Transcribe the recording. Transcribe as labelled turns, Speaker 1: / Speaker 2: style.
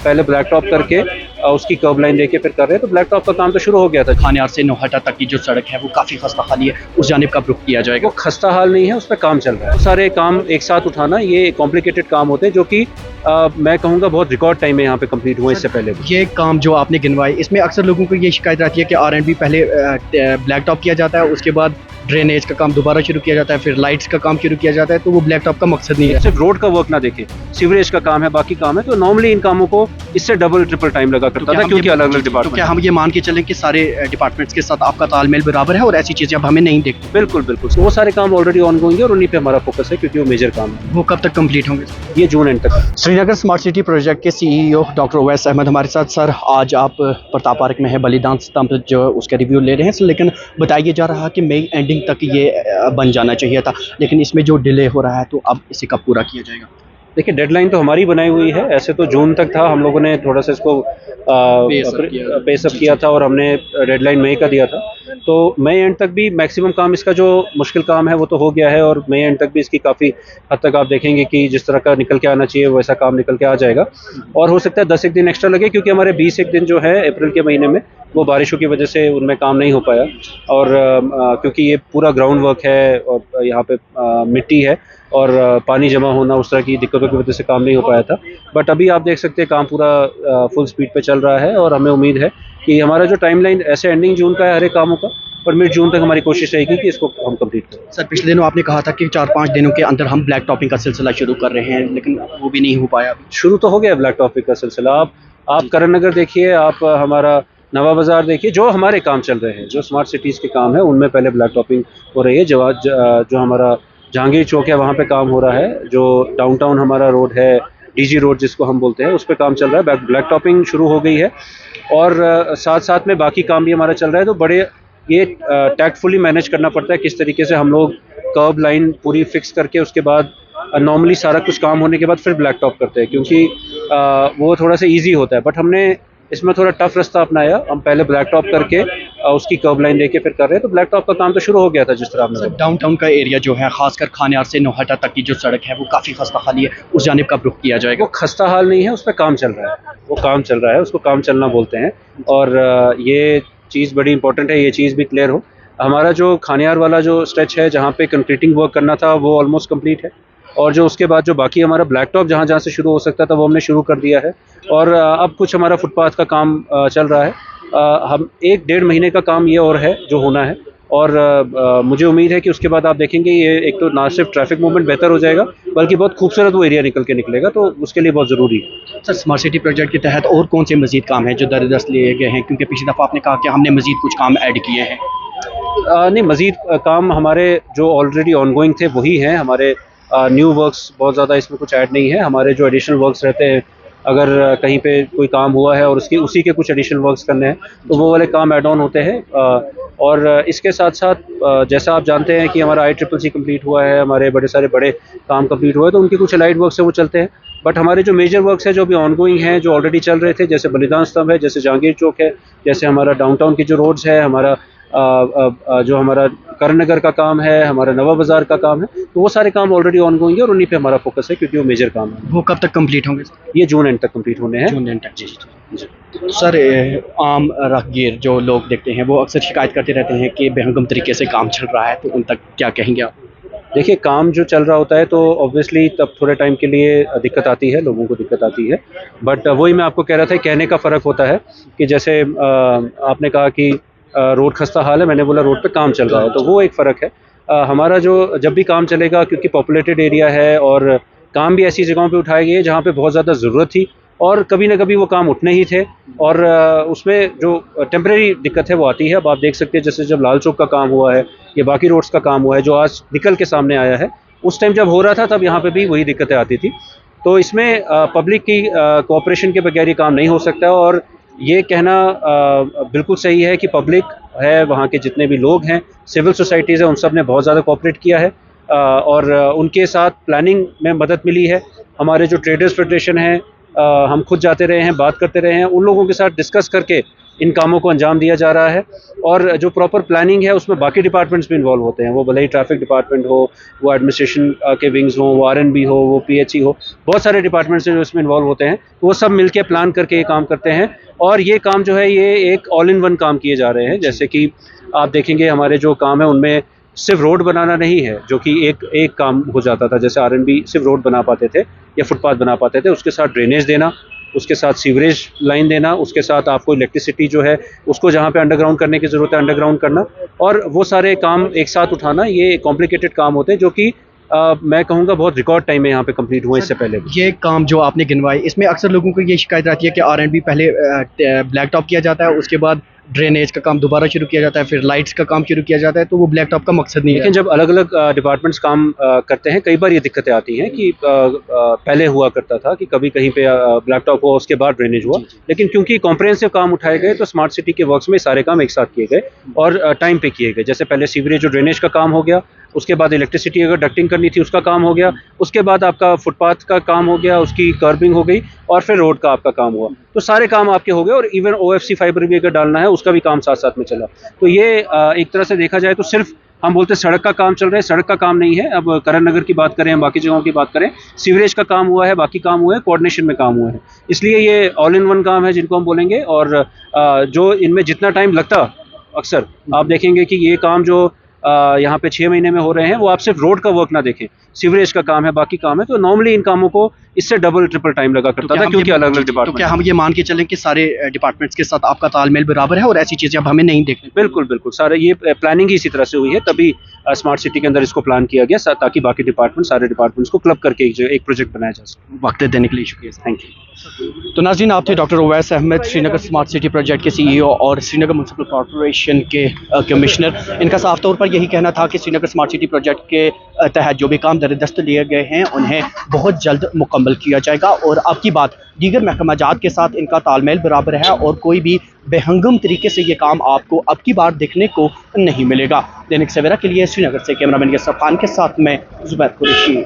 Speaker 1: पहले black top करके उसकी कर्ब लाइन लेके फिर कर रहे हैं। तो ब्लैक टॉप का काम तो शुरू हो गया था।
Speaker 2: खानियार से नौहटा तक की जो सड़क है वो काफ़ी खस्ता हाली है, उस जानिब कब रुख किया जाएगा?
Speaker 1: वो खस्ता हाल नहीं है, उस पर काम चल रहा है। सारे काम एक साथ उठाना ये कॉम्प्लिकेटेड काम होते हैं जो कि मैं कहूँगा बहुत रिकॉर्ड टाइम में यहाँ पे कंप्लीट हुए इससे पहले।
Speaker 2: ये काम जो आपने गिनवाए, इसमें अक्सर लोगों को ये शिकायत आती है कि R&B पहले ब्लैक टॉप किया जाता है, उसके बाद ड्रेनेज का काम दोबारा शुरू किया जाता है, फिर लाइट्स का काम शुरू किया जाता है, तो वो ब्लैक टॉप का मकसद नहीं है।
Speaker 1: सिर्फ रोड का वर्क ना देखे, सीवरेज का काम है, बाकी काम है, तो नॉर्मली इन कामों को इससे डबल ट्रिपल टाइम लगा करता था क्योंकि अलग अलग डिपार्टमेंट।
Speaker 2: तो क्या हम ये मान के चलें कि सारे डिपार्टमेंट्स के साथ आपका तालमेल बराबर है और ऐसी चीज़ें अब हमें नहीं देखते?
Speaker 1: बिल्कुल बिल्कुल, वो सारे काम ऑलरेडी ऑनगोइंग है और उन्हीं पे हमारा फोकस है क्योंकि वो मेजर काम है।
Speaker 2: वो कब तक कंप्लीट होंगे?
Speaker 1: ये जून एंड तक।
Speaker 2: श्रीनगर स्मार्ट सिटी प्रोजेक्ट के CEO डॉक्टर उवैस अहमद हमारे साथ। सर, आज आप प्रताप पार्क में है, बलिदान स्तंभ जो उसका रिव्यू ले रहे हैं, लेकिन बताया जा रहा है कि मई एंडिंग तक ये बन जाना चाहिए था, लेकिन इसमें जो डिले हो रहा है तो अब इसे कब पूरा किया जाएगा?
Speaker 1: देखिए, डेडलाइन तो हमारी बनाई हुई है, ऐसे तो जून तक था। हम लोगों ने थोड़ा सा इसको पेसअप किया था और हमने डेडलाइन मई का दिया था। तो मई एंड तक भी मैक्सिमम काम इसका जो मुश्किल काम है वो तो हो गया है और मई एंड तक भी इसकी काफ़ी हद तक आप देखेंगे कि जिस तरह का निकल के आना चाहिए वैसा काम निकल के आ जाएगा। और हो सकता है 10 एक दिन एक्स्ट्रा लगे क्योंकि हमारे 20 एक दिन जो है अप्रैल के महीने में वो बारिशों की वजह से उनमें काम नहीं हो पाया। और क्योंकि ये पूरा ग्राउंड वर्क है और यहाँ पे मिट्टी है और पानी जमा होना, उस तरह की दिक्कतों की वजह से काम नहीं हो पाया था। बट अभी आप देख सकते हैं काम पूरा फुल स्पीड पे चल रहा है और हमें उम्मीद है कि हमारा जो टाइमलाइन ऐसे एंडिंग जून का है हर एक कामों का, पर मिड जून तक हमारी कोशिश रहेगी कि इसको हम कंप्लीट करें।
Speaker 2: सर, पिछले दिनों आपने कहा था कि 4-5 दिनों के अंदर हम ब्लैक टॉपिंग का सिलसिला शुरू कर रहे हैं, लेकिन वो भी नहीं हो पाया।
Speaker 1: शुरू तो हो गया ब्लैक टॉपिक का सिलसिला। आप करण नगर देखिए, आप हमारा नवा बाज़ार देखिए, जो हमारे काम चल रहे हैं, जो स्मार्ट सिटीज़ के काम है उनमें पहले ब्लैक टॉपिंग हो रही है। जो हमारा जहांगीर चौक है वहाँ पे काम हो रहा है, जो डाउनटाउन हमारा रोड है, DG रोड जिसको हम बोलते हैं, उस पर काम चल रहा है। ब्लैक टॉपिंग शुरू हो गई है और साथ साथ में बाकी काम भी हमारा चल रहा है। तो बड़े ये टैक्टफुली मैनेज करना पड़ता है किस तरीके से हम लोग कर्ब लाइन पूरी फिक्स करके उसके बाद नॉर्मली सारा कुछ काम होने के बाद फिर ब्लैक टॉप करते हैं क्योंकि वो थोड़ा सा ईजी होता है। बट हमने इसमें थोड़ा टफ रास्ता अपनाया। हम पहले ब्लैक टॉप करके उसकी कर्ब लाइन लेके फिर कर रहे हैं। तो ब्लैक टॉप का काम तो शुरू हो गया था जिस तरह आपने।
Speaker 2: डाउनटाउन का एरिया जो है, खासकर खानियार से नौहटा तक की जो सड़क है वो काफ़ी खस्ता हाली है, उस जानिब कब रुख किया जाएगा?
Speaker 1: वो खस्ता हाल नहीं है, उस पर काम चल रहा है। वो काम चल रहा है, उसको काम चलना बोलते हैं। और ये चीज़ बड़ी इंपॉर्टेंट है, ये चीज़ भी क्लियर हो। हमारा जो खानियार वाला जो स्ट्रेच है जहाँ पे कंक्रीटिंग वर्क करना था वो ऑलमोस्ट कंप्लीट है और जो उसके बाद जो बाकी हमारा ब्लैक टॉप जहाँ जहाँ से शुरू हो सकता था वो हमने शुरू कर दिया है। और अब कुछ हमारा फुटपाथ का काम चल रहा है। हम 1-1.5 महीने का काम ये और है जो होना है और मुझे उम्मीद है कि उसके बाद आप देखेंगे ये एक तो ना सिर्फ ट्रैफिक मूवमेंट बेहतर हो जाएगा बल्कि बहुत खूबसूरत वो एरिया निकल के निकलेगा, तो उसके लिए बहुत ज़रूरी है।
Speaker 2: सर, स्मार्ट सिटी प्रोजेक्ट के तहत और कौन से मजीद काम हैं जो दरदस्त लिए गए हैं, क्योंकि पिछली दफ़ा आपने कहा कि हमने मजीद कुछ काम ऐड किए हैं?
Speaker 1: नहीं, मज़ीद काम हमारे जो ऑलरेडी ऑनगोइंग थे वही हैं। हमारे न्यू वर्क्स बहुत ज़्यादा इसमें कुछ ऐड नहीं है। हमारे जो एडिशनल वर्क्स रहते हैं, अगर कहीं पे कोई काम हुआ है और उसी के कुछ एडिशनल वर्क्स करने हैं तो वो वाले काम ऐड ऑन होते हैं। और इसके साथ साथ जैसा आप जानते हैं कि हमारा ICCC कंप्लीट हुआ है, हमारे बड़े काम कंप्लीट हुए, तो उनके कुछ अलाइड वर्क्स हैं वो चलते हैं। बट हमारे जो मेजर वर्क्स हैं जो अभी ऑनगोइंग हैं, जो ऑलरेडी चल रहे थे, जैसे बलिदान स्तंभ है, जैसे जहांगीर चौक है, जैसे हमारा डाउनटाउन की जो रोड्स है, हमारा जो हमारा करण नगर का काम है, हमारा नवा बाज़ार का काम है, तो वो सारे काम ऑलरेडी ऑनगोइंग है और उन्हीं पे हमारा फोकस है क्योंकि वो मेजर काम है।
Speaker 2: वो कब तक कंप्लीट होंगे?
Speaker 1: ये जून एंड तक कंप्लीट होने हैं।
Speaker 2: जून एंड तक। जी। सर, आम राहगीर जो लोग देखते हैं वो अक्सर शिकायत करते रहते हैं कि बेहंगम तरीके से काम चल रहा है, तो उन तक क्या कहेंगे आप?
Speaker 1: देखिए, काम जो चल रहा होता है तो ऑब्वियसली तब थोड़े टाइम के लिए दिक्कत आती है, लोगों को दिक्कत आती है। बट वही मैं आपको कह रहा था, कहने का फ़र्क होता है कि जैसे आपने कहा कि रोड खस्ता हाल है, मैंने बोला रोड पे काम चल रहा है, तो वो एक फ़र्क है। हमारा जो जब भी काम चलेगा क्योंकि पॉपुलेटेड एरिया है और काम भी ऐसी जगहों पे उठाए गए जहाँ पे बहुत ज़्यादा ज़रूरत थी और कभी ना कभी वो काम उठने ही थे और उसमें जो टेम्परेरी दिक्कत है वो आती है। अब आप देख सकते हैं जैसे जब लाल चौक का काम हुआ है या बाकी रोड्स का काम हुआ है जो आज निकल के सामने आया है, उस टाइम जब हो रहा था तब यहाँ पे भी वही दिक्कतें आती थी। तो इसमें पब्लिक की कोऑपरेशन के बगैर ये काम नहीं हो सकता और ये कहना बिल्कुल सही है कि पब्लिक है, वहाँ के जितने भी लोग हैं, सिविल सोसाइटीज़ हैं, उन सब ने बहुत ज़्यादा कोऑपरेट किया है और उनके साथ प्लानिंग में मदद मिली है। हमारे जो ट्रेडर्स फेडरेशन हैं, हम खुद जाते रहे हैं, बात करते रहे हैं, उन लोगों के साथ डिस्कस करके इन कामों को अंजाम दिया जा रहा है। और जो प्रॉपर प्लानिंग है उसमें बाकी डिपार्टमेंट्स भी इन्वॉल्व होते हैं, वो भले ही ट्रैफिक डिपार्टमेंट हो, वो एडमिनिस्ट्रेशन के विंग्स हो, वो RNB हो, वो PHE हो, बहुत सारे डिपार्टमेंट्स हैं जो इसमें इन्वॉल्व होते हैं। वो सब मिलकर प्लान करके ये काम करते हैं और ये काम जो है ये एक ऑल इन वन काम किए जा रहे हैं। जैसे कि आप देखेंगे हमारे जो काम है उनमें सिर्फ रोड बनाना नहीं है, जो कि एक काम हो जाता था, जैसे RNB सिर्फ रोड बना पाते थे या फुटपाथ बना पाते थे, उसके साथ ड्रेनेज देना, उसके साथ सीवरेज लाइन देना, उसके साथ आपको इलेक्ट्रिसिटी जो है उसको जहाँ पे अंडरग्राउंड करने की ज़रूरत है अंडरग्राउंड करना, और वो सारे काम एक साथ उठाना, ये कॉम्प्लिकेटेड काम होते हैं जो कि मैं कहूँगा बहुत रिकॉर्ड टाइम में यहाँ पे कंप्लीट हुए इससे पहले भी।
Speaker 2: ये काम जो आपने गिनवाए, इसमें अक्सर लोगों को ये शिकायत रहती है कि RNB पहले ब्लैक टॉप किया जाता है, उसके बाद ड्रेनेज का काम दोबारा शुरू किया जाता है, फिर लाइट्स का काम शुरू किया जाता है, तो वो ब्लैक टॉप का मकसद नहीं है।
Speaker 1: लेकिन जब अलग अलग डिपार्टमेंट्स काम करते हैं, कई बार ये दिक्कतें आती हैं कि पहले हुआ करता था कि कभी कहीं पे ब्लैक टॉप हुआ, उसके बाद ड्रेनेज हुआ, लेकिन क्योंकि कॉम्प्रिहेंसिव काम उठाए गए तो स्मार्ट सिटी के वर्क्स में सारे काम एक साथ किए गए और टाइम पे किए गए। जैसे पहले सीवरेज और ड्रेनेज का काम हो गया, उसके बाद इलेक्ट्रिसिटी अगर डक्टिंग करनी थी उसका काम हो गया, उसके बाद आपका फुटपाथ का काम हो गया, उसकी कर्बिंग हो गई, और फिर रोड का आपका काम हुआ। तो सारे काम आपके हो गए, और इवन OFC फाइबर भी अगर डालना है उसका भी काम साथ साथ में चला। तो ये एक तरह से देखा जाए तो सिर्फ हम बोलते हैं सड़क का काम चल रहा है, सड़क का काम नहीं है। अब करण नगर की बात करें, बाकी जगहों की बात करें, सीवरेज का काम हुआ है, बाकी काम हुए हैं, कोऑर्डिनेशन में काम हुए हैं। इसलिए ये ऑल इन वन काम है जिनको हम बोलेंगे। और जो इनमें जितना टाइम लगता, अक्सर आप देखेंगे कि ये काम जो यहाँ पे 6 महीने में हो रहे हैं, वो आप सिर्फ रोड का वर्क ना देखें, सीवरेज का काम है, बाकी काम है, तो नॉर्मली इन कामों को इससे डबल ट्रिपल टाइम लगा करता था, क्योंकि अलग अलग
Speaker 2: तो
Speaker 1: डिपार्टमेंट।
Speaker 2: क्या हम ये मान के चलें कि सारे डिपार्टमेंट्स के साथ आपका तालमेल बराबर है और ऐसी चीज़ें अब हमें नहीं देखने?
Speaker 1: बिल्कुल बिल्कुल, सारे ये प्लानिंग ही इसी तरह से हुई है, तभी स्मार्ट सिटी के अंदर इसको प्लान किया गया ताकि बाकी डिपार्टमेंट, सारे डिपार्टमेंट्स को क्लब करके एक प्रोजेक्ट बनाया जा सके।
Speaker 2: वक्त देने के लिए शुक्रिया।
Speaker 1: Thank you.
Speaker 2: तो नाज़रीन, आप थे doctor Owais Ahmad, Srinagar smart city project के CEO और श्रीनगर म्यूनसिपल कॉर्पोरेशन के कमिश्नर। इनका साफ तौर पर यही कहना था कि श्रीनगर स्मार्ट सिटी प्रोजेक्ट के तहत जो भी काम दरदस्त लिए गए हैं उन्हें बहुत जल्द मुकम्मल किया जाएगा, और अब की बात दीगर महकमा जात के साथ इनका तालमेल बराबर है और कोई भी बेहंगम तरीके से ये काम आपको अब की बार देखने को नहीं मिलेगा। दैनिक सवेरा के लिए श्रीनगर से कैमरामैन यसर खान के साथ मैं जुबैर कुरैशी।